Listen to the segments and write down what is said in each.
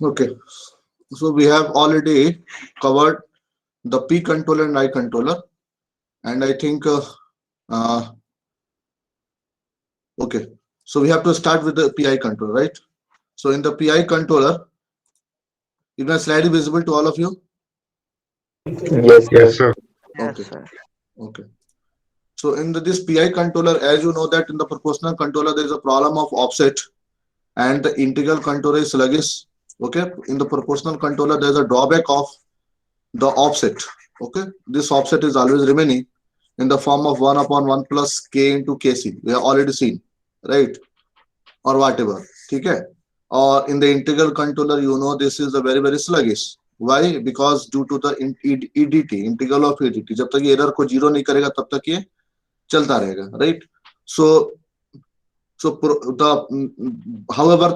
Okay, so we have already covered the P controller and I controller, and I think uh, okay, so we have to start with the PI controller, right? So in the PI controller, is my slide visible to all of you? Yes, Yes, sir. sir. Yes, Okay, sir. okay. So in this PI controller, as you know that in the proportional controller there is a problem of offset, and the integral controller is sluggish. Okay, in the proportional controller there is a drawback of the offset. Okay, this offset is always remaining in the form of 1 upon 1 plus k into kc. We have already seen, right? Or whatever. Okay. Or in the integral controller, you know this is a very sluggish. Why? Because due to the EDT, integral of EDT. जब तक ये error को zero नहीं करेगा तब तक ये चलता रहेगा, right? So however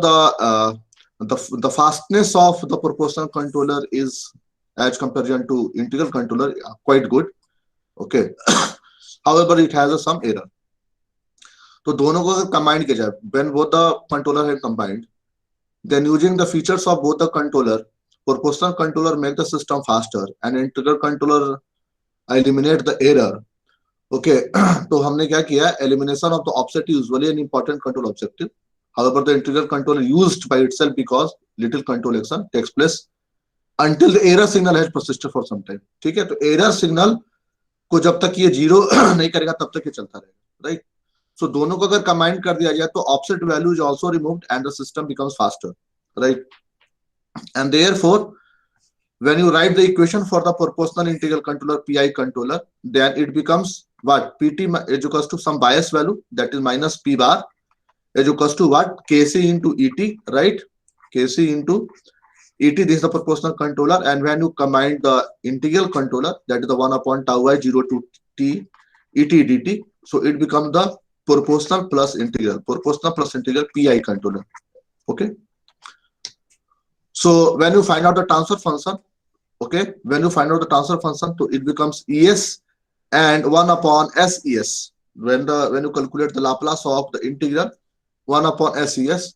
the fastness of the proportional controller is as comparison to integral controller quite good. Okay. However, it has some error. तो दोनों को अगर combine किया जाए, when both the controller have combined, then using the features of both the controller, proportional controller make the system faster and integral controller eliminate the error. Okay. तो हमने क्या किया, elimination of the offset is usually an important control objective. However, the integral controller used by itself because little control action takes place until the error signal has persisted for some time. ठीक है, तो error signal को जब तक ये zero नहीं करेगा तब तक ये चलता रहेगा, right? So दोनों को अगर combine कर दिया जाए तो offset value is also removed and the system becomes faster, right? And therefore, when you write the equation for the proportional integral controller PI controller, then it becomes what? PT is equals to some bias value, that is minus P bar, is equals to what? Kc into ET, right? Kc into ET, this is the proportional controller, and when you combine the integral controller, that is the 1 upon tau I 0 to t ET dt, so it becomes the proportional plus integral PI controller. Okay. So when you find out the transfer function, okay, when you find out the transfer function, so it becomes ES and 1 upon SES. When you calculate the Laplace of the integral, 1 upon SES.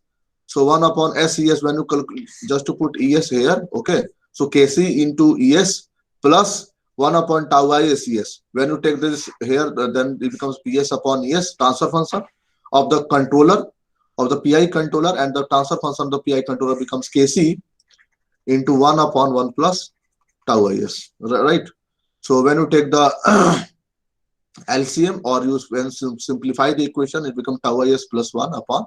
So 1 upon SES, when you calculate, just to put ES here, okay. So KC into ES plus 1 upon tau I SES. When you take this here, then it becomes PS upon ES, transfer function of the controller, of the PI controller, and the transfer function of the PI controller becomes KC into 1 upon 1 plus tau is, right? So when you take the LCM or when you simplify the equation, it becomes tau is plus 1 upon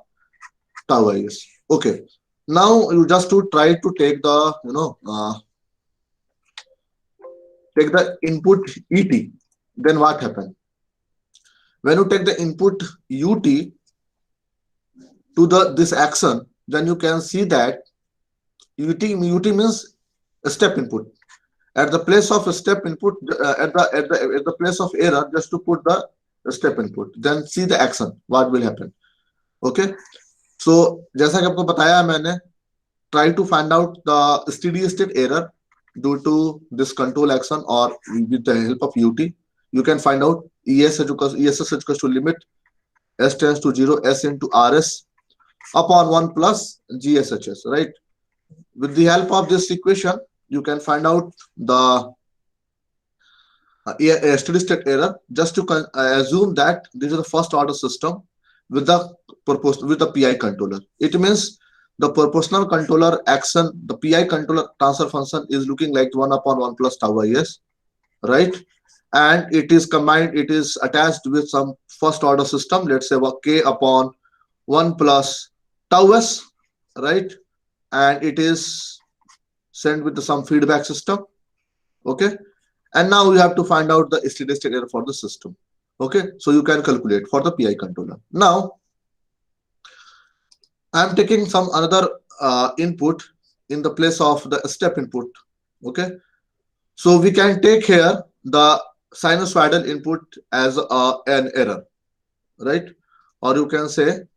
tau is. Okay. Now you just to try to take the take the input ET. Then what happens? When you take the input UT to this action, then you can see that UT means a step input. At the place of a step input, at the place of error, just to put the step input. Then see the action. What will happen? Okay. So जैसा कि आपको बताया मैंने, try to find out the steady state error due to this control action or with the help of UT. You can find out ES is equals to limit S tends to 0 S into RS upon 1 plus GSHS, right? With the help of this equation, you can find out the steady state error. Just to assume that this is the first order system with the PI controller. It means the proportional controller action, the PI controller transfer function is looking like 1 upon 1 plus tau is, right? And it is combined, it is attached with some first order system, let's say k upon 1 plus tau s, right? And it is sent with some feedback system. Okay. And now you have to find out the steady state error for the system. Okay. So you can calculate for the PI controller. Now I'm taking some another input in the place of the step input. Okay. So we can take here the sinusoidal input as an error, right? Or you can say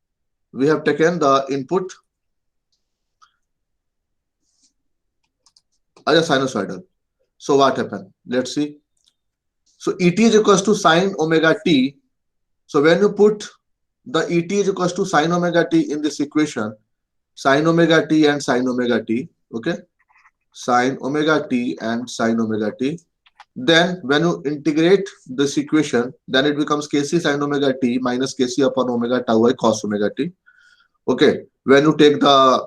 we have taken the input as a sinusoidal. So what happened? Let's see. So ET is equals to sine omega t. So when you put the ET is equals to sine omega t in this equation, Sine omega t and sine omega t. Okay, sine omega t and sine omega t. Then when you integrate this equation, then it becomes kc sine omega t minus kc upon omega tau I cos omega t. Okay, when you take the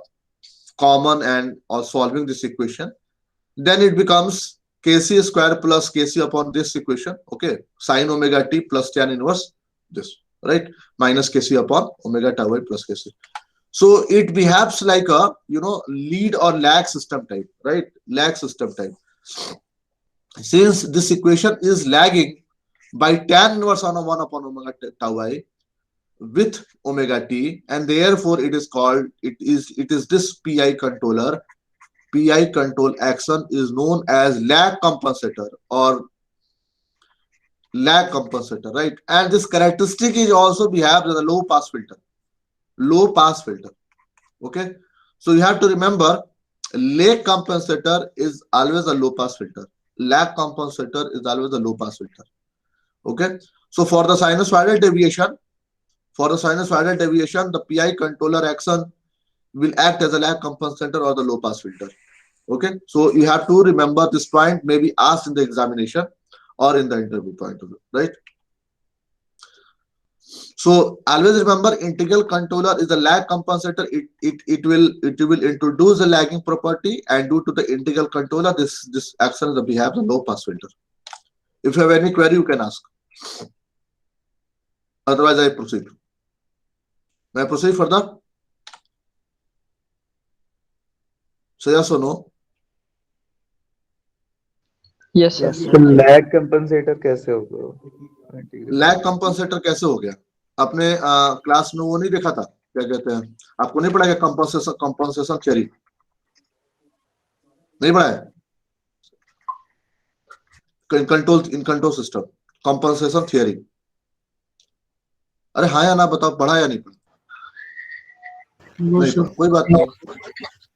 common and or solving this equation, then it becomes kc square plus kc upon this equation. Okay, sine omega t plus tan inverse this, right, minus kc upon omega tau I plus kc. So it behaves like a, you know, lead or lag system type, right? Lag system type. Since this equation is lagging by tan inverse on a 1 upon omega tau I with omega t, and therefore it is called, it is this pi controller. Pi control action is known as lag compensator or lag compensator, right? And this characteristic is also behaves as a low pass filter. Low pass filter. Okay, so you have to remember, lag compensator is always a low pass filter. Lag compensator is always a low pass filter. Okay, so for the sinusoidal deviation, the PI controller action will act as a lag compensator or the low pass filter. Okay, so you have to remember this point, may be asked in the examination or in the interview point of view, right? So always remember, integral controller is a lag compensator. It will introduce a lagging property, and due to the integral controller, this action will behave the low pass filter. If you have any query, you can ask. Otherwise, I proceed. May I proceed further? So yes or no? Yes, sir. तो lag compensator कैसे होगा? Lag compensator कैसे हो गया? आपने class में वो नहीं देखा था, क्या कहते हैं, आपको नहीं पढ़ा क्या कंपनसेशन थ्योरी? नहीं पढ़ा है? Control system compensation theory. अरे हाँ या ना बताओ, पढ़ा या नहीं पढ़ा? नहीं पढ़ा, कोई बात नहीं,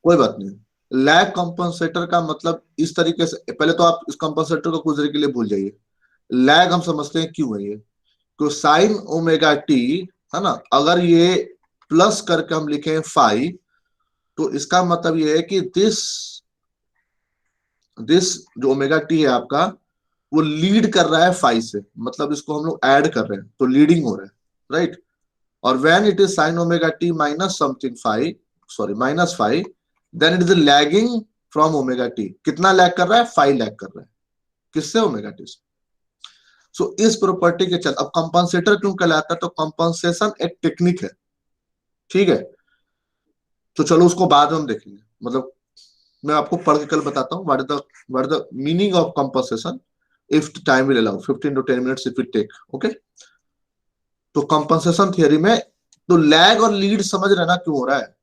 कोई बात नहीं। लैग कंपनसेटर का मतलब इस तरीके से, पहले तो आप इस कंपनसेटर को कुछ देर के लिए भूल जाइए। लैग हम समझते हैं क्यों है ये, तो साइन ओमेगा टी है ना, अगर ये प्लस करके हम लिखें फाई, तो इसका मतलब ये है कि दिस जो ओमेगा टी है आपका, वो लीड कर रहा है फाई से, मतलब इसको हम लोग ऐड कर रहे हैं तो लीडिंग हो रहा है, राइट? और when it is sine omega t minus something phi, sorry minus phi, then it is lagging from omega t. कितना लैग कर रहा है? फाई लैग कर रहा है, किससे? ओमेगा टी से। सो इस प्रॉपर्टी के चलते, अब कंपनसेटर क्यों कहलाता है? तो कंपनसेशन एक टेक्निक है, ठीक है? तो चलो उसको बाद में हम देखेंगे, मतलब मैं आपको पढ़ के कल बताता हूँ what is the meaning of compensation if time will allow, 15 to 10 minutes if it take. Okay, तो कंपनसेशन थियरी में तो लैग और लीड समझ रहे ना क्यों हो रहा है।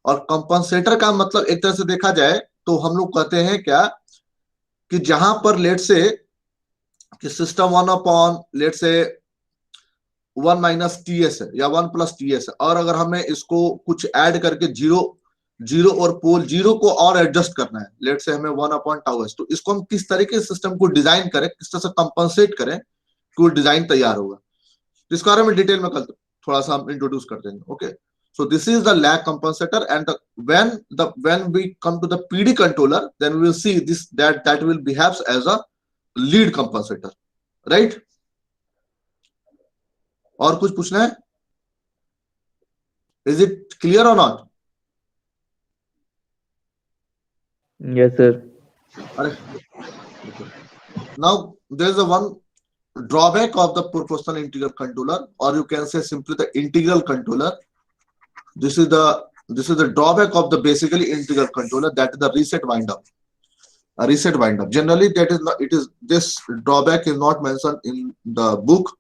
और कंपनसेटर का मतलब एक तरह से देखा जाए तो हम लोग कहते हैं क्या, कि जहां पर लेट से कि सिस्टम 1 अपॉन लेट से 1 माइनस टीएस है या 1 प्लस टीएस है, और अगर हमें इसको कुछ ऐड करके जीरो और पोल जीरो को और एडजस्ट करना है, लेट से हमें 1 अपॉन टाउ एस, तो इसको हम किस तरीके से सिस्टम को डिजाइन करें, किस तरह से कंपनसेट करें कि वो डिजाइन तैयार होगा, इसके बारे में डिटेल में कल थोड़ा सा हम इंट्रोड्यूस कर देंगे। Okay, so this is the lag compensator, and when we come to the PD controller, then we will see this that will behaves as a lead compensator, right? और कुछ पूछना है? Is it clear or not? Yes, sir. Now there is a one drawback of the proportional integral controller, or you can say simply the integral controller. This is the drawback of the basically integral controller, that is the reset wind up. A reset wind up. Generally, that is not, it is, this drawback is not mentioned in the book.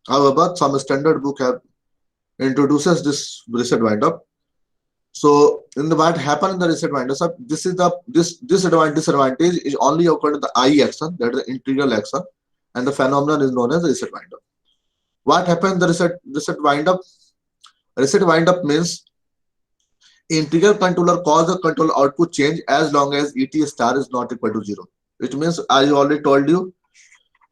However, some standard book have introduces this reset wind up. So in the what happen in the reset wind up, so this is the disadvantage is only occurred in the I action, that is the integral action, and the phenomenon is known as the reset wind up. What happens in the reset wind up? Reset wind up means integral controller cause the control output change as long as ET star is not equal to 0. Which means I already told you,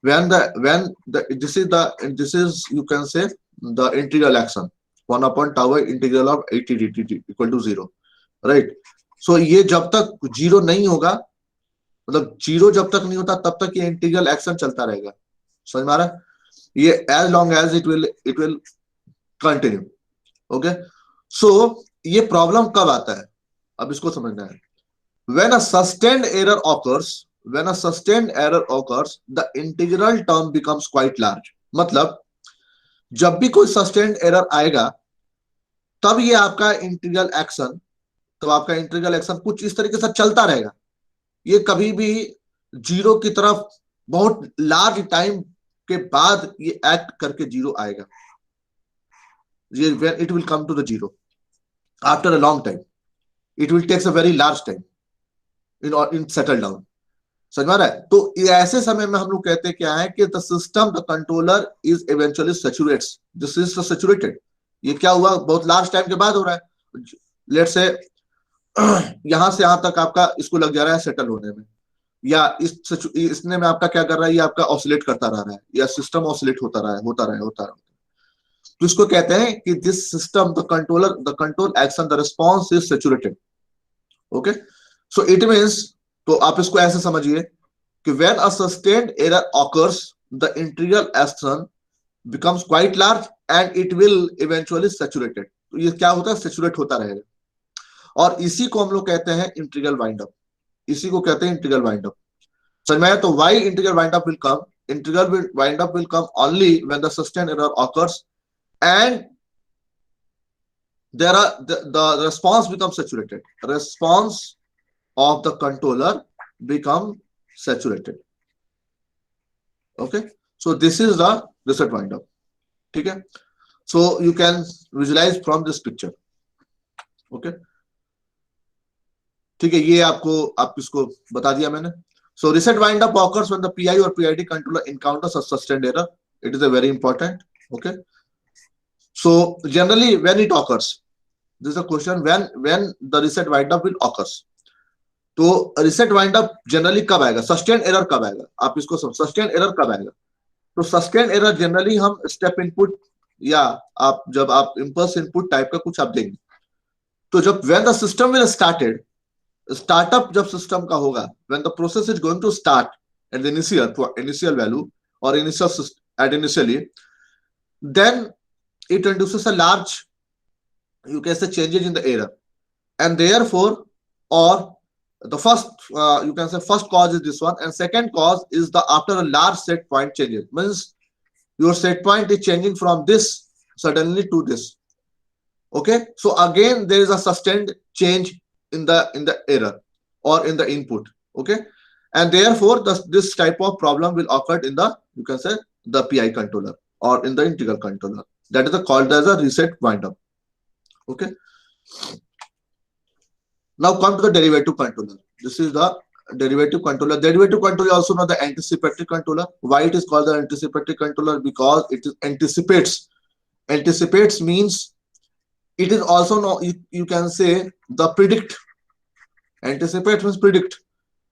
this is you can say the integral action. 1 upon tau integral of 80 dt equal to 0, right. So ये जब तक zero नहीं होगा, मतलब zero जब तक नहीं होता तब तक ये इंटीग्रल एक्शन चलता रहेगा. समझ में आ रहा है? ये as long as it will continue. Okay. So ये प्रॉब्लम कब आता है, अब इसको समझना है. When a sustained error occurs, the integral term becomes quite large. मतलब जब भी कोई sustained error आएगा तब ये आपका इंटीग्रल एक्शन, तो आपका इंटीग्रल एक्शन कुछ इस तरीके से चलता रहेगा. ये कभी भी जीरो की तरफ बहुत लार्ज टाइम के बाद ये एक्ट करके जीरो आएगा. ये it will come to the zero after a long time. It will take a very large time in settle down. समझ में आ रहा है? तो ऐसे समय में हम लोग कहते हैं क्या है कि the system, the controller is eventually सैचुरेट्स. This is saturated. ये क्या हुआ, बहुत लार्ज टाइम के बाद हो रहा है. लेट्स से यहां से यहां तक आपका इसको लग जा रहा है सेटल होने में, या इसने में आपका क्या कर रहा है, ये आपका ऑसिलेट करता रह रहा है, या सिस्टम ऑसिलेट होता रहा है. तो इसको कहते हैं कि this system, the control action, the response is saturated. Okay. So it means, तो आप इसको ऐसे समझिए कि when a sustained error occurs the integral action becomes quite large and it will eventually saturated. तो ये क्या होता है, सैचुरेट होता रहेगा. और इसी को हम लोग कहते हैं इंटीग्रल वाइंड अप. इसी को कहते हैं इंटीग्रल वाइंड अप. समझ में आया? तो why integral wind up will come? Integral wind up will come only when the sustained error occurs and the response becomes saturated. Response of the controller become saturated. Okay. So this is the reset wind up. ठीक है. So you can visualize from this picture. Okay. ठीक है. ये आप इसको बता दिया मैंने. So reset wind up occurs when the PI or PID controller encounters a sustained error. It is a very important. Okay. So generally when it occurs, this is a question, when the reset wind up will occurs. तो reset wind up generally कब आएगा, sustained error कब आएगा, आप इसको sustained error कब आएगा. तो sustained error generally हम step input या आप जब आप impulse input टाइप का कुछ आप देंगे, तो जब when the system will started, startup जब system का होगा, when the process is going to start at the initial value or initially, then it induces a large, you can say, changes in the error, and therefore, or the first, you can say first cause is this one, and second cause is the after a large set point changes, means your set point is changing from this suddenly to this. Okay, so again there is a sustained change in the error or in the input. Okay, and therefore this type of problem will occur in the, you can say, the PI controller or in the integral controller. That is called as a reset wind up. Okay. Now come to the derivative controller. This is the derivative controller. Derivative controller also known the anticipatory controller. Why it is called the anticipatory controller? Because it is anticipates. Anticipates means it is also known, you can say, the predict. Anticipate means predict.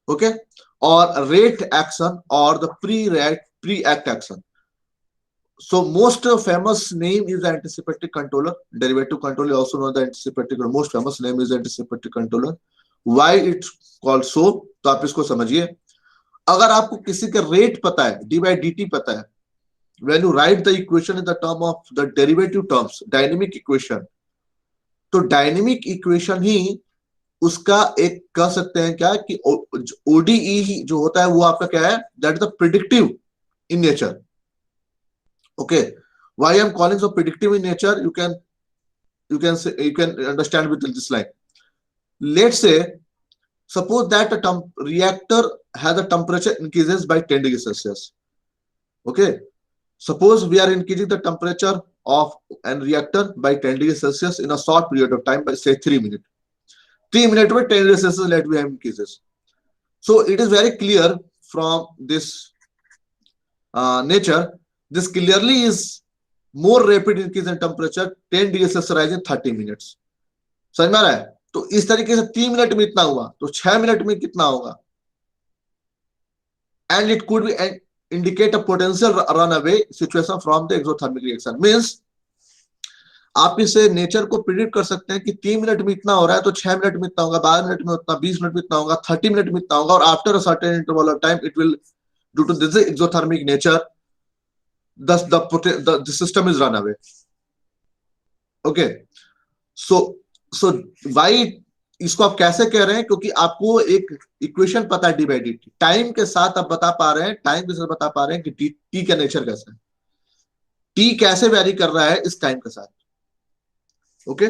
Okay. Or rate action or the pre-act action. So most famous name is the anticipatory controller. Derivative controller also known the anticipatory controller. Most famous name is anticipatory controller. Why it's called so? तो आप इसको समझिए. अगर आपको किसी का rate पता है, d by dt पता है, when you write the equation in the term of the derivative terms, dynamic equation, तो dynamic equation ही उसका एक कह सकते हैं क्या कि ODE ही जो होता है वो आपका क्या है, that is the predictive in nature. Okay, why I am calling so predictive in nature? You can say, you can understand with this line. Let's say, suppose that a reactor has a temperature increases by 10 degrees Celsius. Okay, suppose we are increasing the temperature of an reactor by 10 degrees Celsius in a short period of time by say 3 minutes. 3 minutes with 10 degrees Celsius let we have increases. So it is very clear from this nature. This clearly is more rapid increase in temperature 10 degrees Celsius rise in 30 minutes. समझ में आ रहा है? तो इस तरीके से 3 minute में इतना हुआ, तो 6 मिनट में कितना होगा? And it could be indicate a potential runaway situation from the exothermic reaction. Means आप इसे नेचर को प्रिडिक्ट कर सकते हैं कि 3 मिनट में इतना हो रहा है तो 6 मिनट में इतना होगा, 12 मिनट में उतना, 20 मिनट में इतना होगा, 30 मिनट में इतना होगा, और after a certain interval of time it will, due to this exothermic nature, the system is run away. Okay, so why, इसको आप कैसे कह रहे हैं? क्योंकि आपको एक इक्वेशन पता है D by D T, time के साथ आप बता पा रहे हैं, टाइम के साथ बता पा रहे हैं कि टी का नेचर कैसा है, टी कैसे वेरी कर रहा है इस टाइम के साथ. Okay,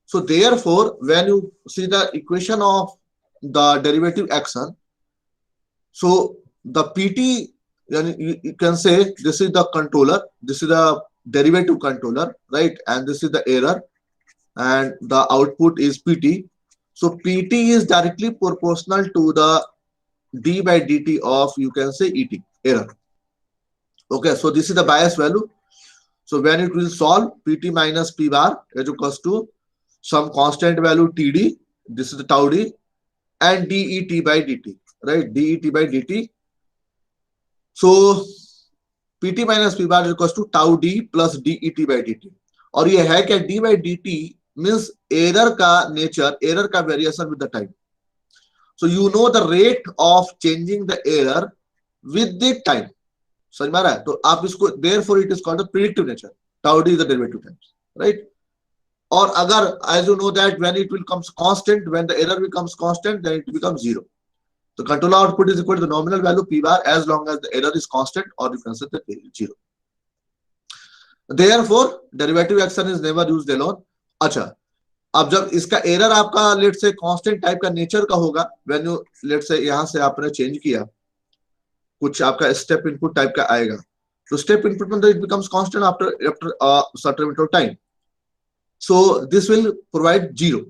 so therefore when you see the equation of the derivative action, so the pt, you can say this is the controller, this is the derivative controller, right, and this is the error, and the output is pt. So pt is directly proportional to the d by dt of, you can say, et, error. Okay, so this is the bias value. So when it will solve, pt minus p bar is equals to some constant value td, this is the tau d, and det by dt, right, det by dt. So pt minus p bar is equals to tau d plus det by dt. और ये है क्या, d by dt means error का nature, error का variation with the time. So you know the rate of changing the error with the time. समझ में आ रहा है? तो आप इसको, therefore it is called the predictive nature. Tau d is the derivative times, right? और अगर, as you know that when it will comes constant, when the error becomes constant, then it becomes zero. The controller output is equal to the nominal value p bar as long as the error is constant, or you can say that zero. Therefore derivative action is never used alone. अच्छा, अब जब इसका error आपका late से constant type का nature का होगा, when you let से यहां से आपने चेंज किया, कुछ आपका स्टेप इनपुट टाइप का आएगा, तो स्टेप इनपुट में it becomes constant after a certain amount of time. So this will provide zero.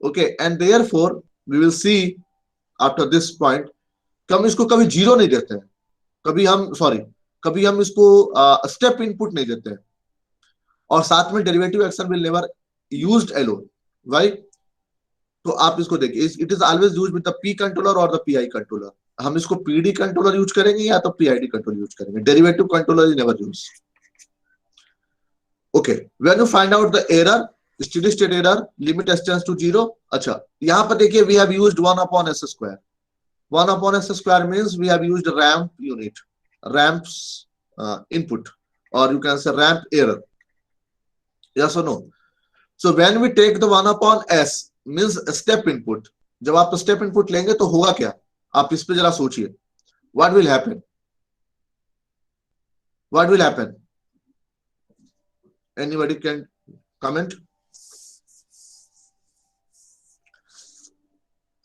Okay, and therefore we will see after this point कि हम इसको कभी जीरो नहीं देते हैं, कभी हम इसको स्टेप इनपुट नहीं देते हैं, और साथ में derivative action will never used alone. Why? तो आप इसको देखिए, it is always used with the P controller और द पीआई कंट्रोलर. हम इसको पीडी कंट्रोलर यूज करेंगे या तो पीआईडी कंट्रोलर यूज करेंगे. Derivative controller is never used. Okay, when you find out the error, steady state error, limit s tends to 0. अच्छा, यहाँ पर देखिए we have used 1 upon s square. 1 upon s square means we have used ramp unit, ramp's input, or you can say ramp error. Yes or no? So when we take the 1 upon s means step input. जब आप step input लेंगे तो होगा क्या? आप इस पे जरा सोचिए. What will happen? What will happen? Anybody can comment?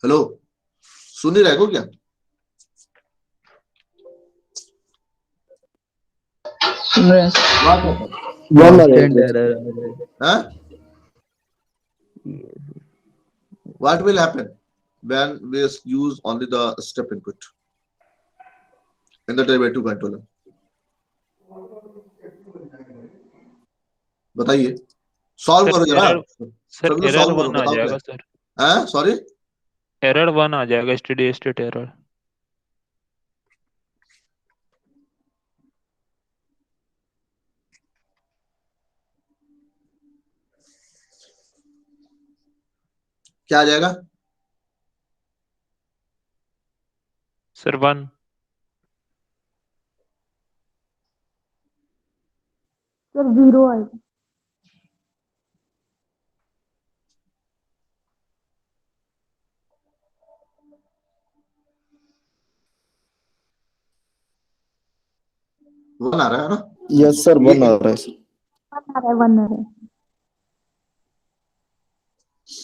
Hello, सुन ही रहे हो क्या? सुन रहे हैं. Constant error. Huh? What will happen when we use only the step input in the derivative controller? बताइए, सॉल्व करो जरा. सर एरर 1 आ जाएगा सर. हैं? सॉरी, एरर 1 आ जाएगा, स्टेडी स्टेट एरर. क्या आ जाएगा? सर 1. सर 0 आएगा. वन आ रहा है ना? यस सर, 1 आ रहा है सर. 1 आ रहा है, 1 आ रहा है.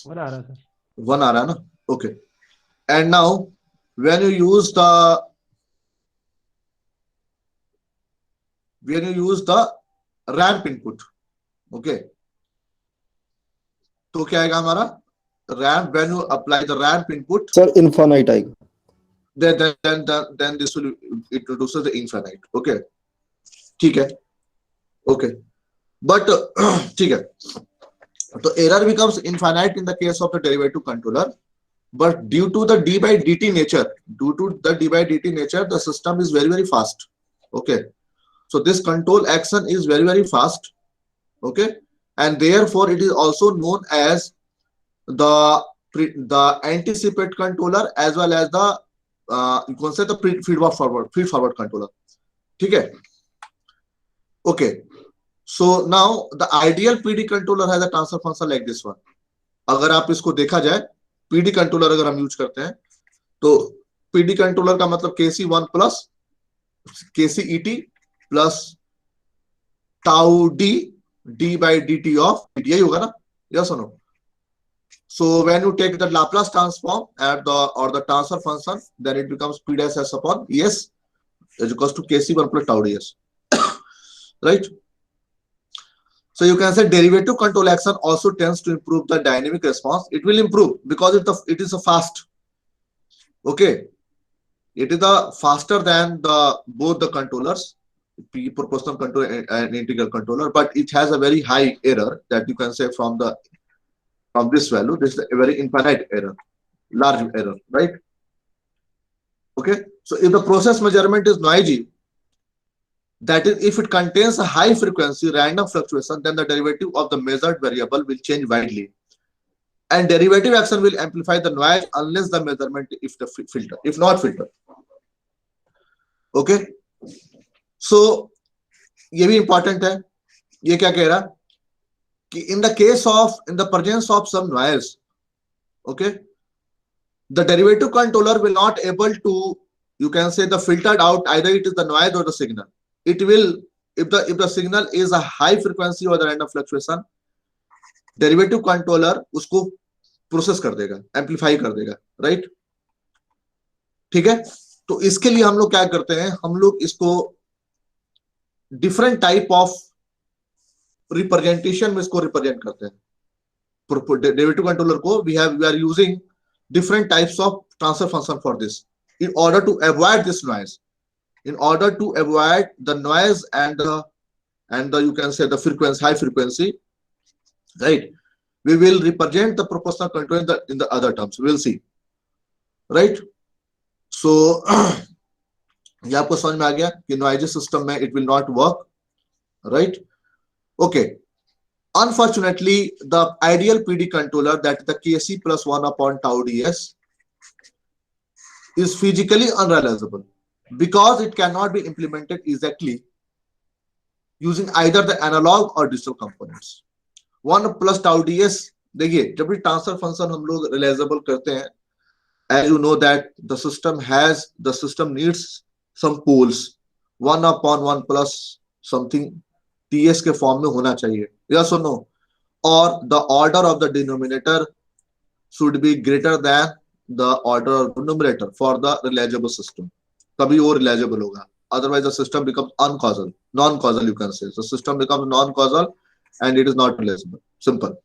1 आ रहा है सर. 1 आ रहा है ना? Okay. And now when you use the ramp input, okay, तो क्या आएगा हमारा? ramp, when you apply the ramp input, sir infinite आएगा. then this will introduces the infinite. Okay, ठीक है. Okay, but ठीक है, तो error becomes infinite in the case of the derivative controller, but due to the d by dt nature, the system is very fast. Okay, so this control action is very fast. Okay, and therefore it is also known as the anticipate controller as well as the you can say the feed forward controller. ठीक है? Okay. So now the ideal PD controller has a transfer function like this one. अगर आप इसको देखा जाए, PD controller अगर हम use करते हैं, तो PD controller का मतलब KC1 plus KCET plus tau d by dt of dt, यही होगा ना? Yes or no? So when you take the Laplace transform at the transfer function, then it becomes P dash S upon ES is equals to KC1 plus tau ds. Right? So you can say derivative control action also tends to improve the dynamic response. It will improve because it is a fast. Okay. It is faster than both the controllers, proportional controller and integral controller, but it has a very high error that you can say from this value. This is a very infinite error, large error, right? Okay. So if the process measurement is noisy, that is, if it contains a high frequency random fluctuation, then the derivative of the measured variable will change widely. And derivative action will amplify the noise unless the measurement if not filter. Okay. So, ये भी important है. ये क्या कह रहा? कि in the presence of some noise, okay, the derivative controller will not able to, you can say, the filtered out either it is the noise or the signal. It will, if the signal is a high frequency or the random fluctuation, derivative controller उसको process कर देगा, amplify कर देगा, right? ठीक है? तो इसके लिए हम लोग क्या करते हैं? हम लोग इसको डिफरेंट टाइप ऑफ रिप्रेजेंटेशन में इसको रिप्रेजेंट करते हैं. डेरिवेटिव कंट्रोलर को we are using different types of transfer function for this in order to avoid this noise. In order to avoid the noise and the you can say the frequency, high frequency, right? We will represent the proportional control in the other terms. We'll see, right? So ये आपको समझ में आ गया कि noisy system में it will not work, right? Okay. Unfortunately, the ideal PD controller, that the KC plus 1 upon tau ds, is physically unrealizable, because it cannot be implemented exactly using either the analog or digital components. 1 plus tau ds, देखिए जब भी transfer function हम लोग realisable करते हैं, as you know that the system needs some poles. 1 upon 1 plus something ts के form में होना चाहिए, yes or no? Or the order of the denominator should be greater than the order of the numerator for the realizable system. तभी वो रिलायजेबल होगा. Otherwise the system becomes non-causal you can say. The system becomes non-causal and it is not realizable. Simple.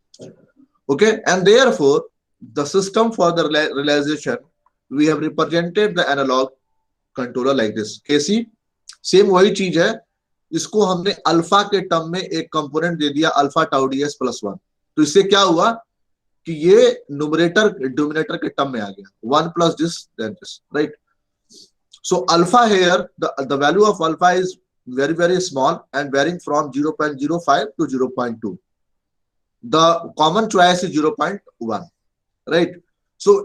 Okay. And therefore the system for the realization, we have represented the analog controller like this. KC same वही चीज है, इसको हमने alpha के term में एक component दे दिया alpha tau ds plus 1. तो इससे क्या हुआ कि ये डिनोमिनेटर के टर्म में आ गया. 1 plus this then this, right? So alpha here, the value of alpha is very, very small and varying from 0.05 to 0.2. The common choice is 0.1, right? So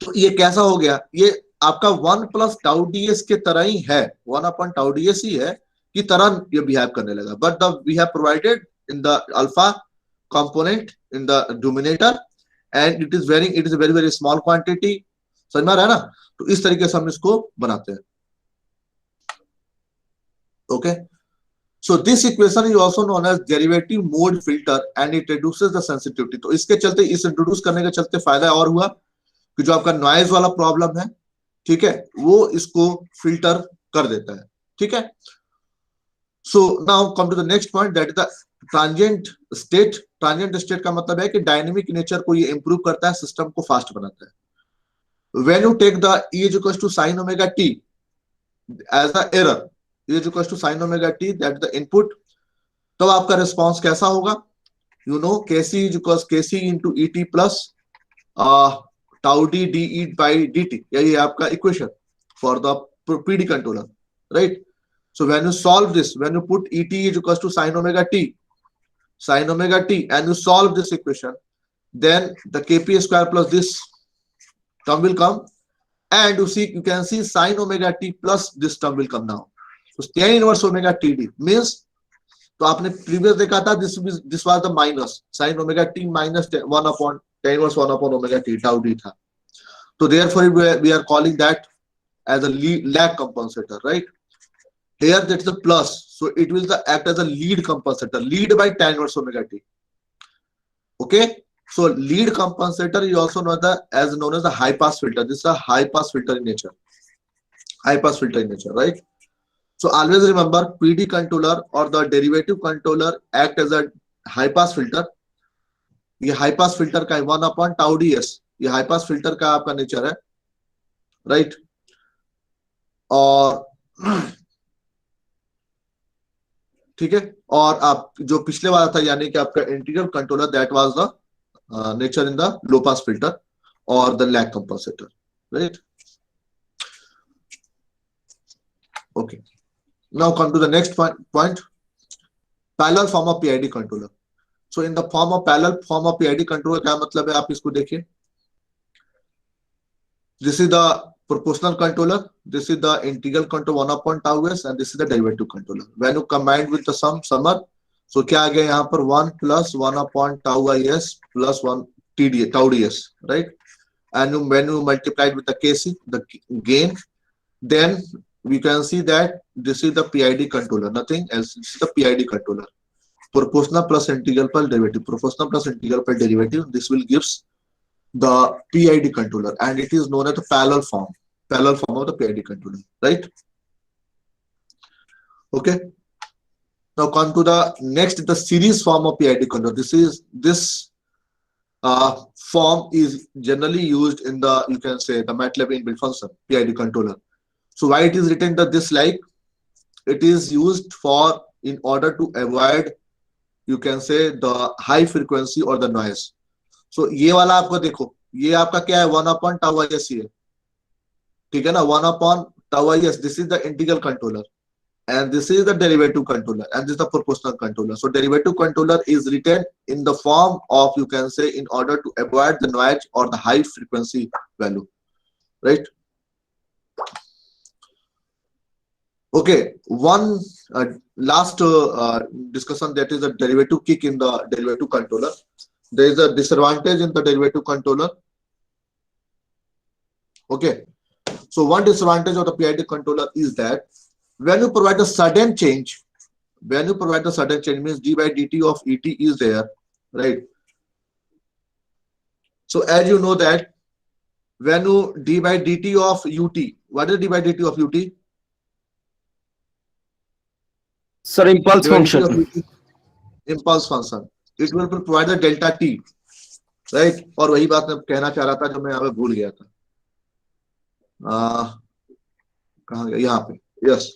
तो ये कैसा हो गया? ये आपका 1 plus tau ds के तरह ही है, 1 upon tau ds ही है की तरह ये बिहेव करने लगा. But we have provided in the alpha component in the denominator and it is a very, very small quantity. समझ में आ रहा है ना? तो इस तरीके से हम इसको बनाते हैं. Okay. So this equation is also known as derivative mode filter and it reduces the sensitivity. तो इसके चलते, इस इंट्रोड्यूस करने के चलते फायदा और हुआ कि जो आपका नॉइज वाला प्रॉब्लम है, ठीक है, वो इसको फिल्टर कर देता है. ठीक है. So now come to the next point, that is the transient state. Transient state का मतलब है कि डायनेमिक नेचर को ये इंप्रूव करता है, सिस्टम को फास्ट बनाता है. When you take the E is equals to sin omega t as the error, E is equals to sin omega t, that is the input, तो आपका रिस्पॉन्स कैसा होगा? You know, Kc is equals Kc into Et plus tau d de by dt. यही है आपका equation for the PD controller, right? So when you solve this, when you put Et is equals to sin omega t, sin omega t and you solve this equation, then the kp square plus this term will come, and you can see sin omega t plus this term will come now. So tan inverse omega td means, तो आपने previous देखा था this was the minus sin omega t minus 1 upon tan inverse 1 upon omega t tau d था. So therefore we are calling that as a lag compensator, right? Here that is a plus, so it will act as a lead compensator, lead by tan inverse omega t. Okay, so lead compensator is also known as the high pass filter. This is a high pass filter in nature, right? So always remember, PD controller or the derivative controller act as a high pass filter. ये high pass filter का 1 upon tau ds, ये high pass filter का आपका nature है, right? और ठीक है, और आप जो पिछले वाला था यानी कि आपका integral controller, that was the nature in the low pass filter और the lag compensator, right? Okay, now come to the next point, parallel form of PID controller. So in the parallel form of PID controller क्या मतलब है, आप इसको देखिए. This is the proportional controller, this is the integral control 1 upon tau s, and this is the derivative controller. When you combine with the summer, so क्या आ गया यहाँ पर 1 plus 1 upon tau is plus 1 tau ds, right? And when you multiply it with the kc, the gain, then we can see that this is the PID controller, nothing else. This is the PID controller, proportional plus integral per derivative, proportional plus integral per derivative. This will gives the PID controller, and it is known as the parallel form of the PID controller, right? Okay, now come to the next, the series form of PID controller. This form is generally used in the, you can say, the MATLAB inbuilt function PID controller. So why it is written that this, like, it is used for in order to avoid, you can say, the high frequency or the noise. So ये वाला आपको देखो, ये आपका क्या है, 1 upon tau is है, ठीक है ना, 1 upon tau is. This is the integral controller, and this is the derivative controller, and this is the proportional controller. So derivative controller is written in the form of, you can say, in order to avoid the noise or the high frequency value, right? Okay, one last discussion, that is the derivative kick in the derivative controller. There is a disadvantage in the derivative controller. Okay, so one disadvantage of the PID controller is that when you provide a sudden change, means d by dt of et is there, right? So as you know that when you d by dt of ut, what is d by dt of ut? Sir, impulse function. Impulse function. It will provide the delta t, right? और वही बात मैं कहना चाह रहा था जो मैं यहाँ पे भूल गया था. कहाँ गया, यहाँ पे. Yes.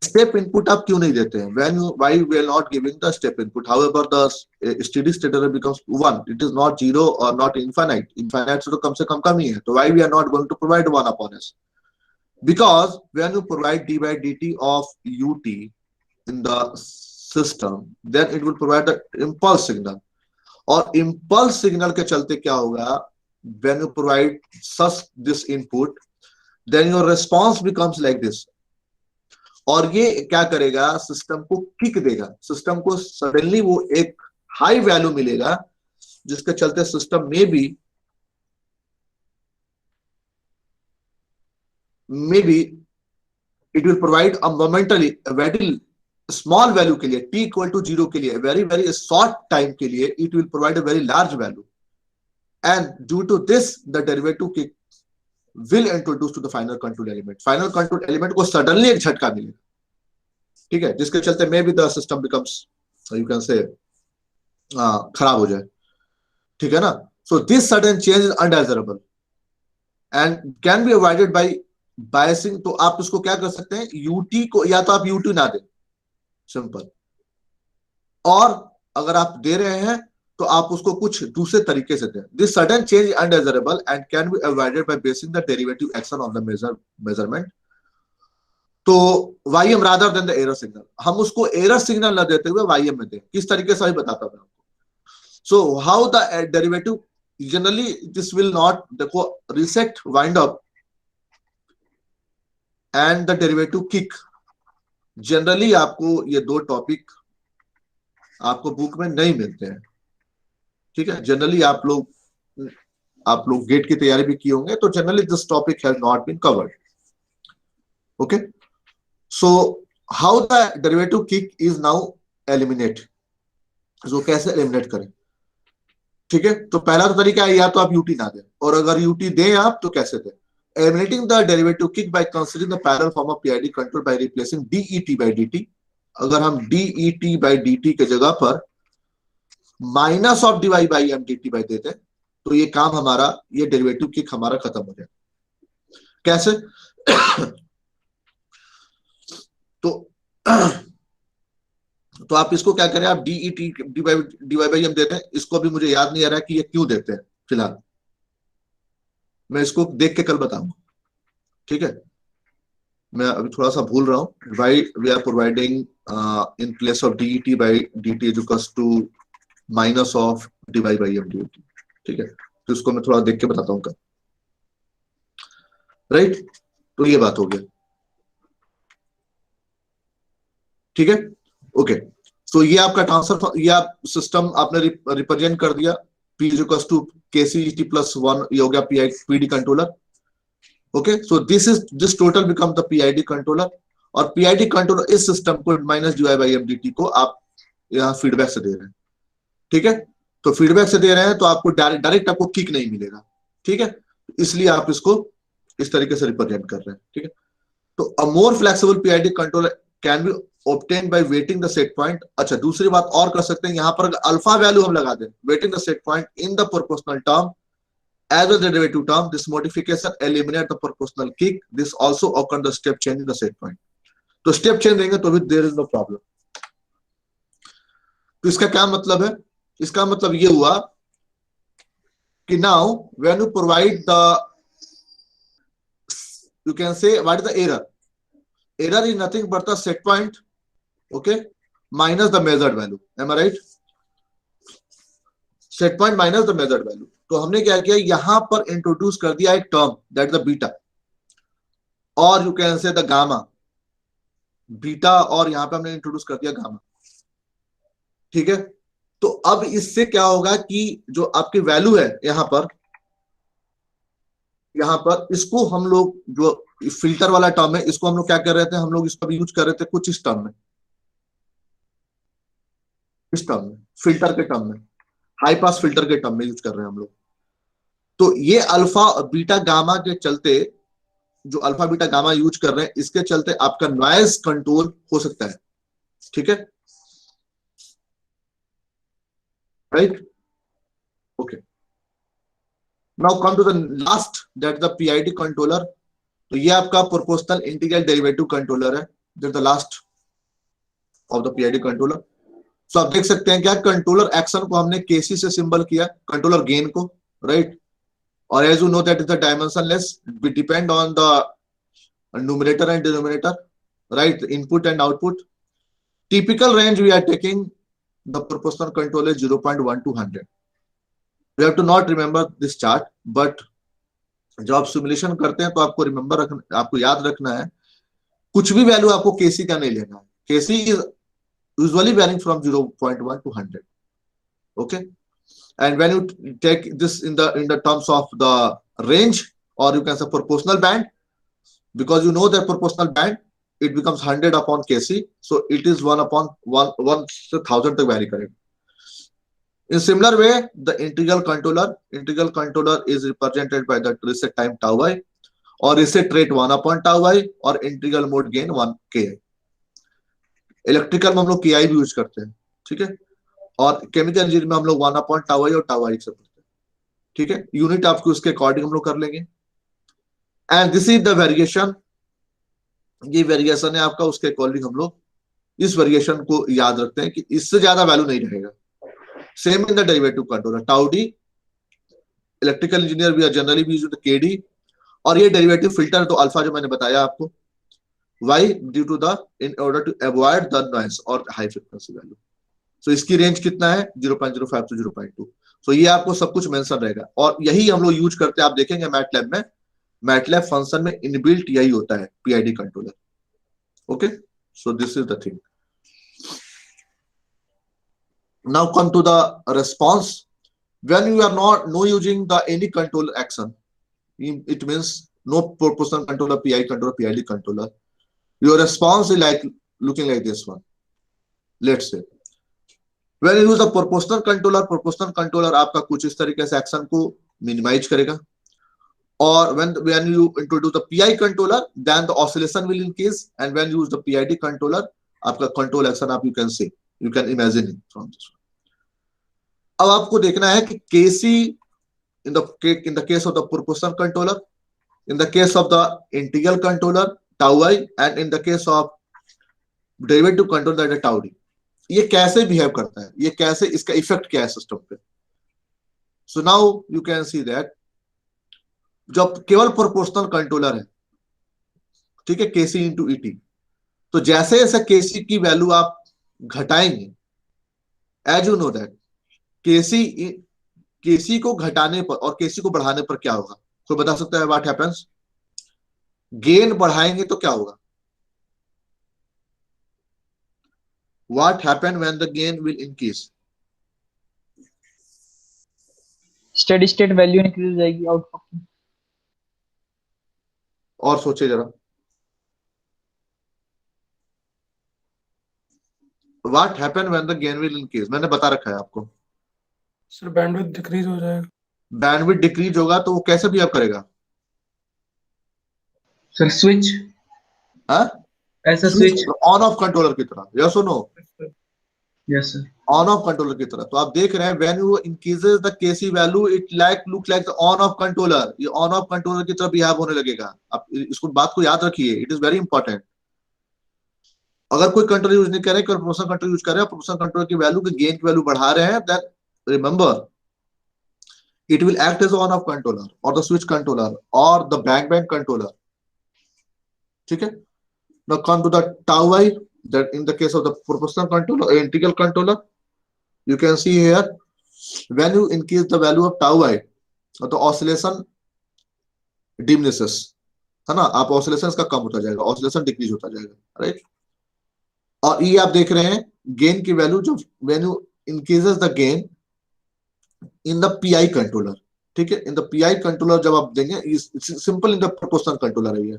Step input आप क्यों नहीं देते हैं? Why we are not giving the step input? However, the steady state error becomes 1. It is not 0 or not infinite. Infinite से तो कम से कम ही है. तो why we are not going to provide 1 upon s? Because when you provide d by dt of ut in the system, then it will provide the impulse signal. और impulse signal के चलते क्या होगा? When you provide such this input, then your response becomes like this. और ये क्या करेगा? System को किक देगा. सिस्टम को सडनली वो एक हाई वैल्यू मिलेगा जिसके चलते सिस्टम में भी maybe it will provide a momentary, a very small value के लिए, t equal to 0 के लिए, very short time के लिए, it will provide a very large value, and due to this the derivative kick will introduce to the final control element. Final control element को suddenly एक झटका मिलेगा, ठीक है, जिसके चलते maybe the system becomes, you can say, खराब हो जाए, ठीक है ना. So this sudden change is undesirable and can be avoided by biasing. तो आप उसको क्या कर सकते हैं? यूटी को या तो आप यूटी ना दें, सिंपल, और अगर आप दे रहे हैं तो आप उसको कुछ दूसरे तरीके से दें. This sudden change undesirable and can be avoided by basing the derivative action of the measurement to ym rather than the error signal, हम उसको एरर सिग्नल न देते हुए वाईएम में दें, किस तरीके से अभी बताता हूं आपको। So how the derivative generally this will not, देखो reset wind up and the derivative kick, generally आपको ये दो टॉपिक आपको बुक में नहीं मिलते हैं, ठीक है। जनरली आप लोग गेट की तैयारी भी किए होंगे, तो generally this topic has not been covered, okay. So how the derivative kick is now eliminate, जो कैसे एलिमिनेट करें, ठीक है। तो पहला तो तरीका है, या तो आप यूटी ना दें, और अगर यूटी दें आप तो कैसे दें। Eliminating the derivative kick by considering the parallel form of PID control by replacing DET by DT. अगर हम डीईटी बाय डीटी के जगह पर minus of DY by M DT by देते हैं, तो ये काम हमारा, ये डेरिवेटिव किक हमारा खत्म हो जाए। कैसे? तो आप इसको क्या करें, आप डीईटी डीवाई बाई एम देते हैं, इसको भी मुझे याद नहीं आ रहा है कि ये क्यों देते हैं, फिलहाल मैं इसको देख के कल बताऊंगा, ठीक है। मैं अभी थोड़ा सा भूल रहा हूं। Why we are providing in place of det by dt is equals to minus of dy by M dt, ठीक है। तो इसको मैं थोड़ा देख के बताता हूँ कल, राइट। तो ये बात हो गया, ठीक है, ओके। तो ये आपका ट्रांसफर, ये आप सिस्टम आपने रिप्रेजेंट कर दिया, P is equals to KCET plus 1, ये हो गया PD controller, okay. So this total become the PID controller, और PID कंट्रोलर इस सिस्टम को minus D Y by M D T को आप यहाँ फीडबैक से दे रहे हैं, ठीक है। तो फीडबैक से दे रहे हैं तो आपको डायरेक्ट आपको किक नहीं मिलेगा, ठीक है, इसलिए आप इसको इस तरीके से रिप्रेजेंट कर रहे हैं, ठीक है। तो a more flexible PID controller can be obtained by weighting the set point। अच्छा, दूसरी बात और कर सकते हैं, यहां पर अल्फा वैल्यू हम लगा दें, weighting the set point in the proportional term as well as the derivative term, this modification eliminate the proportional kick, this also occur the step change in the set point। तो step change देंगे तो भी there is no problem। तो इसका क्या मतलब है? इसका मतलब ये हुआ कि now when you provide the, you can say what is the error? Error is nothing but the set point, okay, minus the measured value, am I right? Set point minus the measured value। तो हमने क्या किया, यहां पर introduce कर दिया एक term that the beta, और you can say the gamma, beta, और यहां पे हमने इंट्रोड्यूस कर दिया गामा, ठीक है। तो अब इससे क्या होगा कि जो आपकी वैल्यू है यहां पर इसको हम लोग, जो फिल्टर वाला टर्म है, इसको हम लोग क्या कर रहे थे, हम लोग इसको भी यूज कर रहे थे कुछ इस टर्म में, फिल्टर के टर्म में, हाई पास फिल्टर के टर्म में यूज कर रहे हैं हम लोग। तो ये अल्फा बीटा गामा के चलते, जो अल्फा बीटा गामा यूज कर रहे हैं, इसके चलते आपका नॉइज कंट्रोल हो सकता है, ठीक है, right, okay. Now come to the last, that the PID controller. तो ये आपका प्रोपोर्शनल इंटीग्रल डेरिवेटिव कंट्रोलर है, that the last of the PID controller. So आप देख सकते हैं क्या, कंट्रोलर एक्शन को हमने KC से सिंबल किया, कंट्रोलर गेन को, राइट। और as you know that is the dimensionless, we depend on the numerator and denominator, right, input and output. Typical range we are taking the proportional control is 0.1 to 100। We have to not remember this chart, but जब आप simulation करते हैं तो आपको remember रखना, आपको याद रखना है, कुछ भी वैल्यू आपको KC का नहीं लेना है। KC is usually varying from 0.1 to 100, okay। And when you take this in the terms of the range, or you can say proportional band, because you know that proportional band, it becomes 100 upon KC, so it is 1 upon 1 से 1000 तक vary करेगा। In similar way, the integral controller is represented by the reset time tau I, or reset rate 1 upon tau I, और integral mode gain 1 Ki। Electrical में हम लोग KI भी use करते हैं, ठीक है, और केमिकल इंजीनियरिंग में हम लोग 1 upon tau I और tau I से पढ़ते हैं, ठीक है। यूनिट आपको उसके अकॉर्डिंग हम लोग कर लेंगे। And this is the variation, ये वेरिएशन है आपका, उसके अकॉर्डिंग हम लोग इस वेरिएशन को याद रखते हैं कि इससे ज्यादा वैल्यू नहीं रहेगा। Same in the derivative controller, tau D, electrical engineer we are generally use the KD, और ये डेरिवेटिव फिल्टर तो अल्फा जो मैंने बताया आपको, Why? Due to the in order to avoid the noise or high frequency value. So इसकी range कितना है 0.05 to 0.2. So ये आपको सब कुछ मेंशन रहेगा और यही हम लोग यूज करते हैं. आप देखेंगे मैटलैब में, मैटलैब फंक्शन में इनबिल्ट यही होता है PID controller. Okay, so this is the thing. Now come to the response. When you are not using the any control action, it means no proportional controller, PI controller, PID controller. Your response is like looking like this one. Let's say when you use the proportional controller आपका कुछ इस तरीके से action को minimise करेगा. और when you introduce the PI controller, then the oscillation will increase, and when you use the PID controller, आपका control action आप you can imagine it from this one. अब आपको देखना है कि KC in the case of the proportional controller, in the case of the integral controller tau I, and in the case of derivative controller that is tau D, ये कैसे behave करता है, ये कैसे, इसका इफेक्ट क्या है सिस्टम पे. So now you can see that जब केवल प्रोपोर्शनल कंट्रोलर है, ठीक है, केसी इंटू ईटी, तो जैसे जैसे केसी की वैल्यू आप घटाएंगे, एज यू नो दैट केसी को घटाने पर और केसी को बढ़ाने पर क्या होगा, कोई बता सकता है व्हाट हैपेंस? गेन बढ़ाएंगे तो क्या होगा? What happen when the gain will increase? Steady state value increase हो जाएगी आउटपुट की. और सोचे जरा, What happen when the gain will increase? मैंने बता रखा है आपको. सर बैंडविड्थ डिक्रीज हो जाएगा. बैंडविड्थ डिक्रीज होगा तो वो कैसे बिहेव करेगा? सर स्विच, हाँ, ऐसा स्विच ऑन ऑफ कंट्रोलर की तरह. यस और no? Yes sir. On off controller की तरह. तो आप देख रहे हैं when you increases the KC value, it look like the on off controller. ये ऑन ऑफ कंट्रोलर की तरह बिहेव होने लगेगा. आप इसको बात को याद रखिए, इट इज वेरी इंपॉर्टेंट. अगर कोई कंट्रोल यूज नहीं कर रहे, कोई प्रोपोर्शनल कंट्रोल यूज कर रहे हैं, प्रोपोर्शनल कंट्रोल की वैल्यू की गेन की वैल्यू बढ़ा रहे हैं, then remember it will act as on off controller or the switch controller or the bang controller. ठीक है. Now come to the tau I, that in the case of the proportional controller or integral controller, you can see here when you increase the value of tau I, the oscillation diminishes, है ना. आप oscillation का कम होता जाएगा, oscillation decrease होता जाएगा, right. और ये आप देख रहे हैं गेन की वैल्यू जो when you increases the gain in the PI controller, ठीक है. in the PI controller जब आप देंगे, simple in the proportional controller है ये,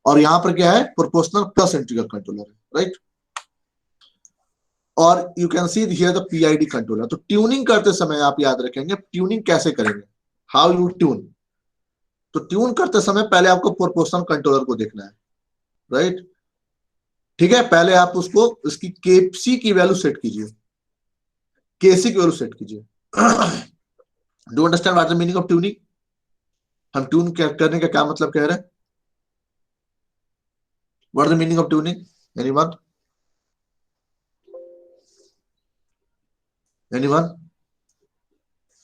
और यहां पर क्या है, प्रोपोर्शनल प्लस इंटीग्रल कंट्रोलर है, राइट. और you can see here the PID controller. तो ट्यूनिंग करते समय आप याद रखेंगे ट्यूनिंग कैसे करेंगे, हाउ यू ट्यून. तो ट्यून करते समय पहले आपको प्रोपोर्शनल कंट्रोलर को देखना है, राइट. ठीक है, पहले आप उसको इसकी केसी की वैल्यू सेट कीजिए, केसी की वैल्यू सेट कीजिए. Do understand what the meaning of tuning? हम ट्यून करने का क्या मतलब कह रहे हैं? What the meaning of tuning? Anyone? Anyone?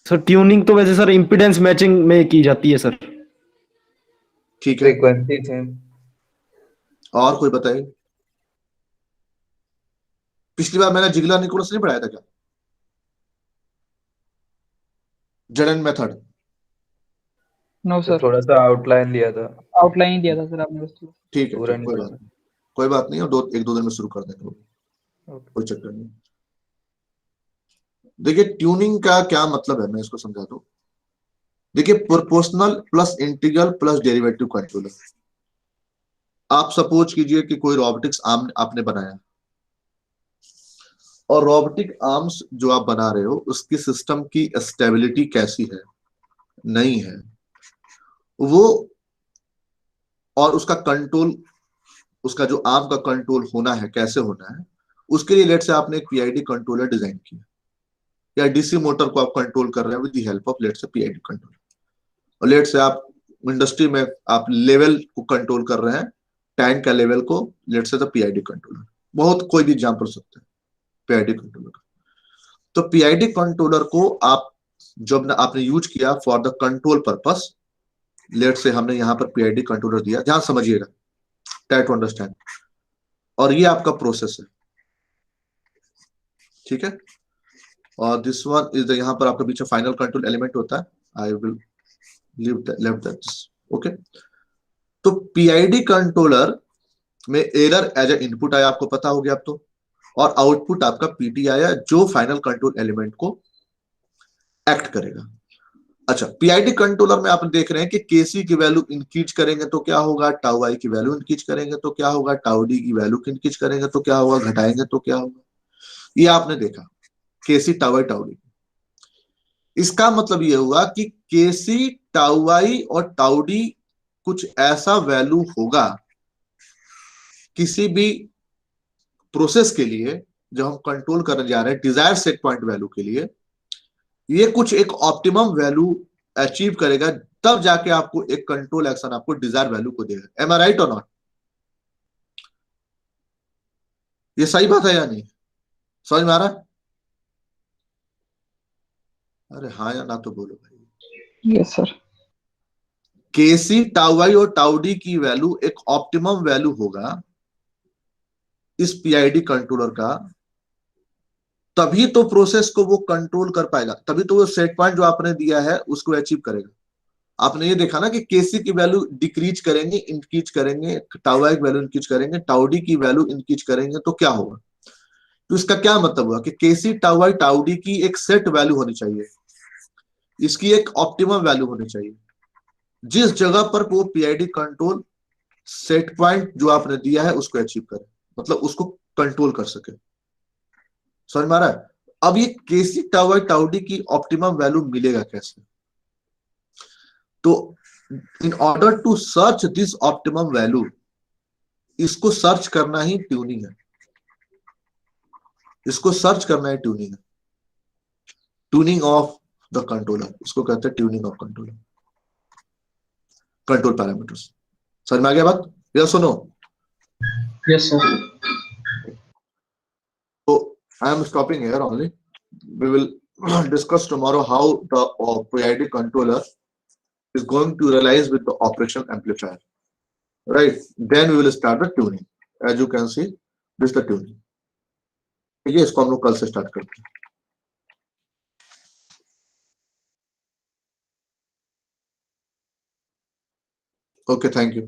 Sir tuning तो वैसे सर इंपीडेंस मैचिंग में की जाती है सर. ठीक है, फ्रीक्वेंसी सेम. और कोई बताइए. पिछली बार मैंने जिगलर निकोलस नहीं पढ़ाया था क्या, जर्डन मेथड? नो सर, थोड़ा सा आउटलाइन दिया था. आउटलाइन दिया था सर आपने बस. ठीक है, पूरा कोई बात नहीं, और एक दो दिन में शुरू कर देंगे, कोई चक्कर नहीं. देखिए ट्यूनिंग का क्या मतलब है, मैं इसको समझा दूं. देखिए proportional plus integral plus derivative controller. आप सपोज कीजिए कि कोई रोबोटिक्स आर्म आपने बनाया, और रोबोटिक आर्म्स जो आप बना रहे हो उसकी सिस्टम की स्टेबिलिटी कैसी है, नहीं है वो, और उसका कंट्रोल, उसका जो आर्म का कंट्रोल होना है कैसे होना है, उसके लिए लेट से आपने एक पीआईडी कंट्रोलर डिजाइन किया, या डीसी मोटर को आप कंट्रोल कर रहे हैं with the help of let say PID controller. और लेट से आप इंडस्ट्री में आप लेवल को कंट्रोल कर रहे हैं, टैंक का लेवल को, लेट से द पीआईडी कंट्रोलर. बहुत कोई भी एग्जांपल सकते हैं पीआईडी कंट्रोलर का. तो पीआईडी कंट्रोलर को आप जब आपने यूज किया for the control purpose, let say हमने यहाँ पर पीआईडी कंट्रोलर दिया. ध्यान समझिएगा, ट्राई टू अंडरस्टैंड। और ये आपका प्रोसेस है, ठीक है। और दिस वन इज यहाँ पर आपके पीछे फाइनल कंट्रोल एलिमेंट होता है। I will left that, okay. तो पीआईडी कंट्रोलर में एरर एज ए इनपुट आया, आपको पता हो गया अब तो, और आउटपुट आपका पीटी आया जो फाइनल कंट्रोल एलिमेंट को एक्ट करेगा। अच्छा, पीआईडी कंट्रोलर में आप देख रहे हैं कि केसी की वैल्यू इंक्रीज करेंगे तो क्या होगा, टाउ आई की वैल्यू इंक्रीज करेंगे तो क्या होगा, टाउ डी की वैल्यू इंक्रीज करेंगे तो क्या होगा, घटाएंगे तो क्या होगा। ये आपने देखा केसी टाउ आई टाउ डी। इसका मतलब ये हुआ कि केसी टाउ आई और टाउ डी कुछ ऐसा वैल्यू होगा किसी भी प्रोसेस के लिए जब हम कंट्रोल करने जा रहे हैं डिजायर सेट पॉइंट वैल्यू के लिए, ये कुछ एक ऑप्टिमम वैल्यू अचीव करेगा, तब जाके आपको एक कंट्रोल एक्शन आपको डिजायर वैल्यू को देगा। एम आई राइट और नॉट? ये सही बात है या नहीं? समझ में आ रहा है? अरे हाँ या ना तो बोलो भाई। Yes sir. KC tau I और टाउ डी की वैल्यू एक ऑप्टिमम वैल्यू होगा इस पीआईडी कंट्रोलर का, तभी तो प्रोसेस को वो कंट्रोल कर पाएगा, तभी तो वो सेट पॉइंट जो आपने दिया है उसको अचीव करेगा। आपने ये देखा ना कि केसी की वैल्यू डिक्रीज करेंगे, इंक्रीज करेंगे, टाउ आई की वैल्यू इंक्रीज करेंगे, टाउ डी की वैल्यू इंक्रीज करेंगे तो क्या होगा। तो इसका क्या मतलब हुआ कि केसी टाउ आई टाउ डी की एक सेट वैल्यू होनी चाहिए, इसकी एक ऑप्टिमम वैल्यू होनी चाहिए, जिस जगह पर वो पीआईडी कंट्रोल सेट पॉइंट जो आपने दिया है उसको अचीव करे, मतलब उसको कंट्रोल कर सके। समझ में आ रहा है? अब ये KC tau I tau D की ऑप्टिमम वैल्यू मिलेगा कैसे? तो in order to search this optimum value, इसको सर्च करना ही ट्यूनिंग है, इसको सर्च करना है ट्यूनिंग है, ट्यूनिंग ऑफ द कंट्रोलर, इसको कहते हैं tuning of controller, control parameters. समझ में आ गया बात? या सुनो, yes sir. so I am stopping here only. We will discuss tomorrow how the PID controller is going to realize with the operational amplifier, right? Then we will start the tuning. As you can see, this is the tuning. ठीक है, इसको हम लोग कल से start करते हैं। Okay, thank you.